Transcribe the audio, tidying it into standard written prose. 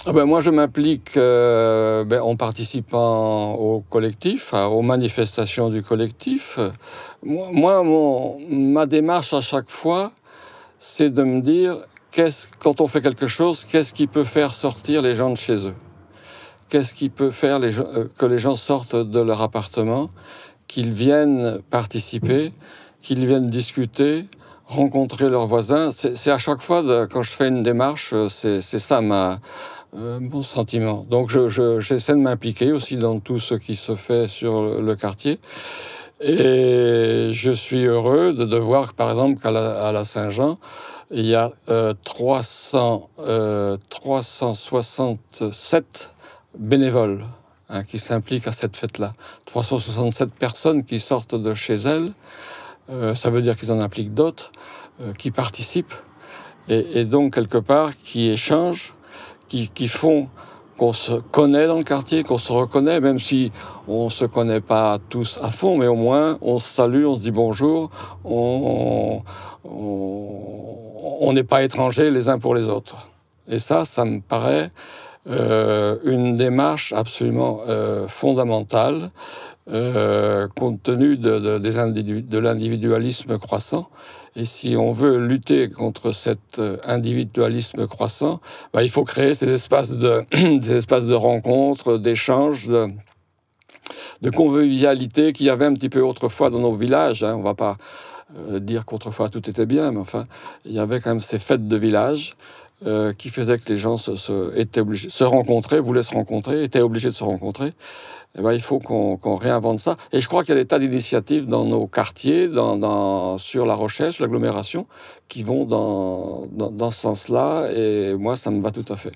Ah ben moi, je m'implique en participant au collectif, aux manifestations du collectif. Ma démarche à chaque fois, c'est de me dire, quand on fait quelque chose, qu'est-ce qui peut faire sortir les gens de chez eux? Qu'est-ce qui peut faire que les gens sortent de leur appartement, qu'ils viennent participer, qu'ils viennent discuter, rencontrer leurs voisins? C'est à chaque fois, quand je fais une démarche, c'est ça mon sentiment. Donc j'essaie de m'impliquer aussi dans tout ce qui se fait sur le quartier. Et je suis heureux de voir, par exemple, à la Saint-Jean, il y a 367 bénévoles qui s'impliquent à cette fête-là. 367 personnes qui sortent de chez elles. Ça veut dire qu'ils en impliquent d'autres, qui participent. Et donc, quelque part, qui échangent, qui font qu'on se connaît dans le quartier, qu'on se reconnaît, même si on ne se connaît pas tous à fond, mais au moins on se salue, on se dit bonjour, on n'est pas étrangers les uns pour les autres. Et ça me paraît une démarche absolument fondamentale, compte tenu de l'individualisme croissant. Et si on veut lutter contre cet individualisme croissant, il faut créer ces espaces des espaces de rencontre, d'échange, de convivialité qu'il y avait un petit peu autrefois dans nos villages. On ne va pas dire qu'autrefois tout était bien, mais enfin, il y avait quand même ces fêtes de village qui faisaient que les gens étaient obligés de se rencontrer, voulaient se rencontrer, étaient obligés de se rencontrer. Il faut qu'on réinvente ça. Et je crois qu'il y a des tas d'initiatives dans nos quartiers, sur La Rochelle, sur l'agglomération, qui vont dans ce sens-là. Et moi, ça me va tout à fait.